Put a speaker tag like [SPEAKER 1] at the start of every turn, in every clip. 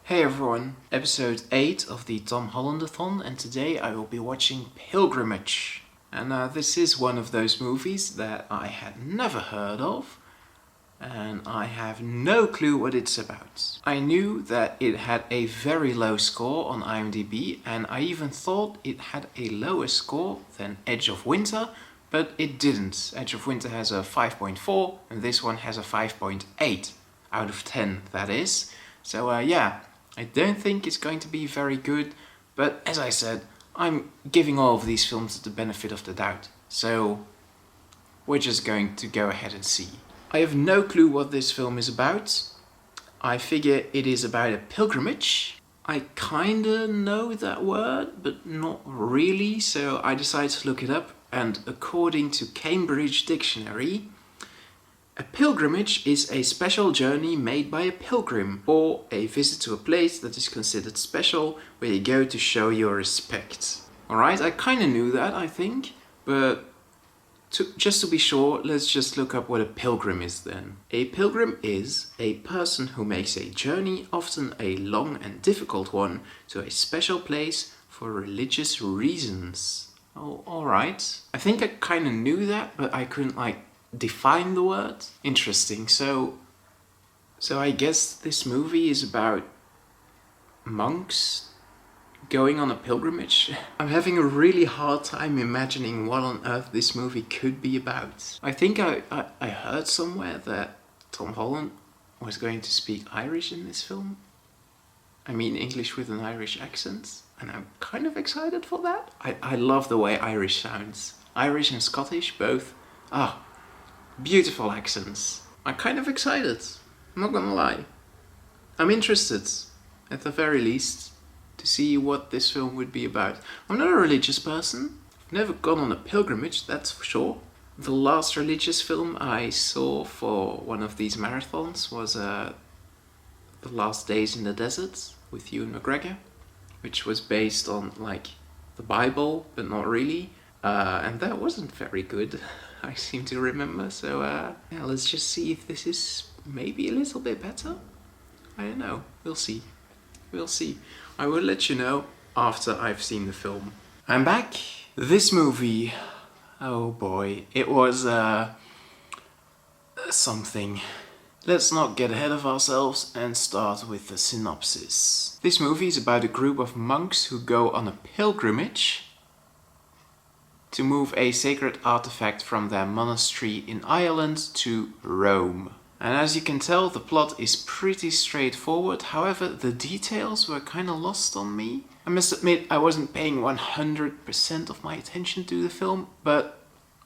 [SPEAKER 1] Hey everyone, episode 8 of the Holland-a-thon, and today I will be watching Pilgrimage. And this is one of those movies that I had never heard of, and I have no clue what it's about. I knew that it had a very low score on IMDb, and I even thought it had a lower score than Edge of Winter, but it didn't. Edge of Winter has a 5.4, and this one has a 5.8 out of 10, that is. So I don't think it's going to be very good, but as I said, I'm giving all of these films the benefit of the doubt. So we're just going to go ahead and see. I have no clue what this film is about. I figure it is about a pilgrimage. I kinda know that word, but not really, so I decided to look it up, and according to Cambridge Dictionary, a pilgrimage is a special journey made by a pilgrim, or a visit to a place that is considered special, where you go to show your respect. Alright, I kinda knew that, I think, but just to be sure, let's just look up what a pilgrim is then. A pilgrim is a person who makes a journey, often a long and difficult one, to a special place for religious reasons. Oh, alright. I think I kinda knew that, but I couldn't define the word. Interesting. So I guess this movie is about monks going on a pilgrimage. I'm having a really hard time imagining what on earth this movie could be about. I think I heard somewhere that Tom Holland was going to speak Irish in this film. I mean English with an Irish accent, and I'm kind of excited for that. I love the way Irish sounds. Irish and Scottish both. Beautiful accents. I'm kind of excited, I'm not gonna lie. I'm interested, at the very least, to see what this film would be about. I'm not a religious person. I've never gone on a pilgrimage, that's for sure. The last religious film I saw for one of these marathons was The Last Days in the Desert with Ewan McGregor, which was based on the Bible, but not really. And that wasn't very good, I seem to remember. So let's just see if this is maybe a little bit better. I don't know. We'll see. We'll see. I will let you know after I've seen the film. I'm back. This movie, oh boy, it was something. Let's not get ahead of ourselves and start with the synopsis. This movie is about a group of monks who go on a pilgrimage to move a sacred artifact from their monastery in Ireland to Rome. And as you can tell, the plot is pretty straightforward. However, the details were kind of lost on me. I must admit, I wasn't paying 100% of my attention to the film, but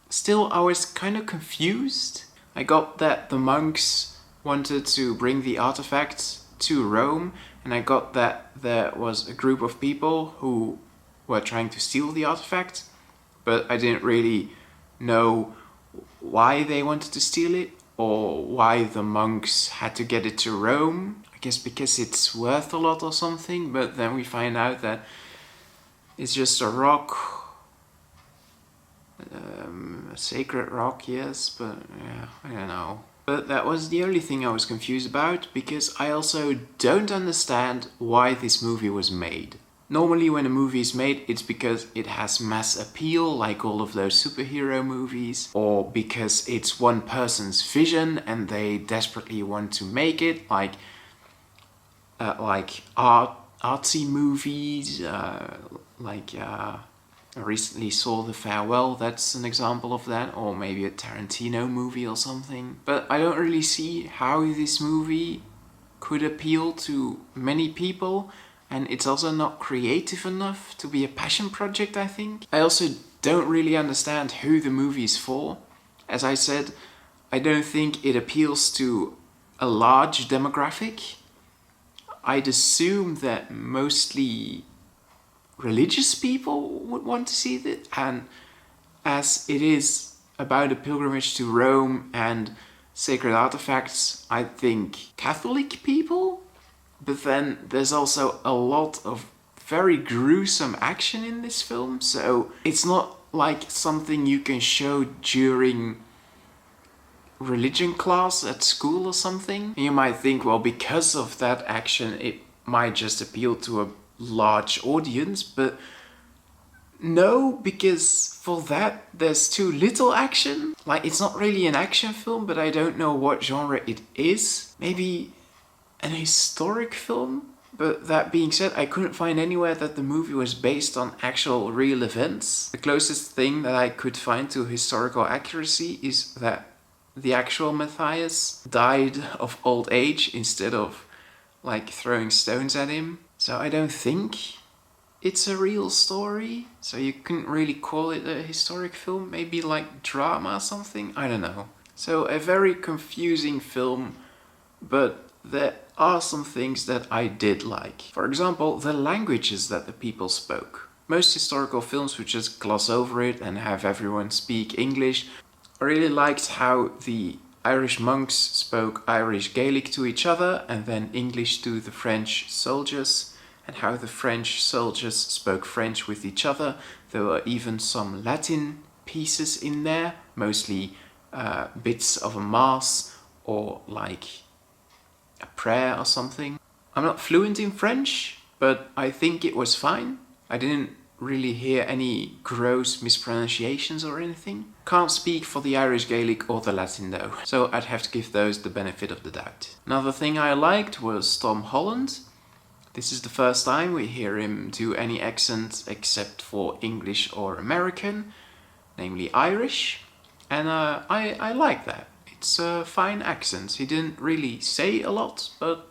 [SPEAKER 1] still I was kind of confused. I got that the monks wanted to bring the artifact to Rome, and I got that there was a group of people who were trying to steal the artifact, but I didn't really know why they wanted to steal it, or why the monks had to get it to Rome. I guess because it's worth a lot or something, but then we find out that it's just a rock. A sacred rock, yes, but yeah, I don't know. But that was the only thing I was confused about, because I also don't understand why this movie was made. Normally when a movie is made, it's because it has mass appeal, like all of those superhero movies, or because it's one person's vision and they desperately want to make it, like artsy movies, I recently saw The Farewell, that's an example of that, or maybe a Tarantino movie or something. But I don't really see how this movie could appeal to many people. And it's also not creative enough to be a passion project, I think. I also don't really understand who the movie is for. As I said, I don't think it appeals to a large demographic. I'd assume that mostly religious people would want to see it. And as it is about a pilgrimage to Rome and sacred artifacts, I think Catholic people. But then there's also a lot of very gruesome action in this film, so it's not like something you can show during religion class at school or something. And you might think, well, because of that action, it might just appeal to a large audience, but no, because for that there's too little action. Like, it's not really an action film, but I don't know what genre it is. Maybe an historic film? But that being said, I couldn't find anywhere that the movie was based on actual real events. The closest thing that I could find to historical accuracy is that the actual Matthias died of old age instead of like throwing stones at him. So I don't think it's a real story. So you couldn't really call it a historic film. Maybe like drama or something? I don't know. So a very confusing film, but there are some things that I did like. For example, the languages that the people spoke. Most historical films would just gloss over it and have everyone speak English. I really liked how the Irish monks spoke Irish Gaelic to each other and then English to the French soldiers, and how the French soldiers spoke French with each other. There were even some Latin pieces in there, mostly bits of a mass or like a prayer or something. I'm not fluent in French, but I think it was fine. I didn't really hear any gross mispronunciations or anything. Can't speak for the Irish Gaelic or the Latin though, so I'd have to give those the benefit of the doubt. Another thing I liked was Tom Holland. This is the first time we hear him do any accent except for English or American, namely Irish, and I like that. It's a fine accent. He didn't really say a lot, but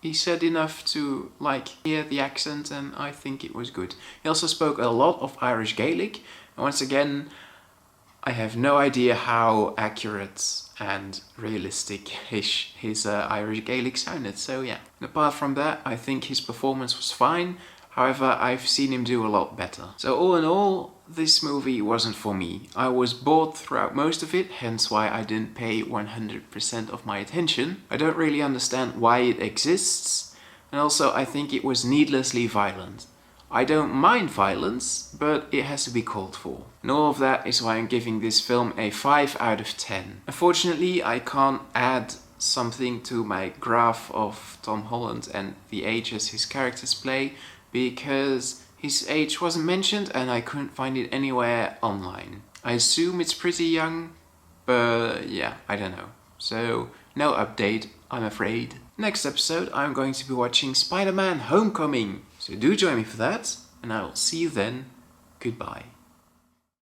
[SPEAKER 1] he said enough to like hear the accent, and I think it was good. He also spoke a lot of Irish Gaelic, and once again, I have no idea how accurate and realistic-ish his Irish Gaelic sounded, so yeah. And apart from that, I think his performance was fine. However, I've seen him do a lot better. So all in all, this movie wasn't for me. I was bored throughout most of it, hence why I didn't pay 100% of my attention. I don't really understand why it exists, and also I think it was needlessly violent. I don't mind violence, but it has to be called for. And all of that is why I'm giving this film a 5 out of 10. Unfortunately, I can't add something to my graph of Tom Holland and the ages his characters play, because his age wasn't mentioned and I couldn't find it anywhere online. I assume it's pretty young, but yeah, I don't know. So, no update, I'm afraid. Next episode, I'm going to be watching Spider-Man Homecoming. So do join me for that, and I will see you then. Goodbye.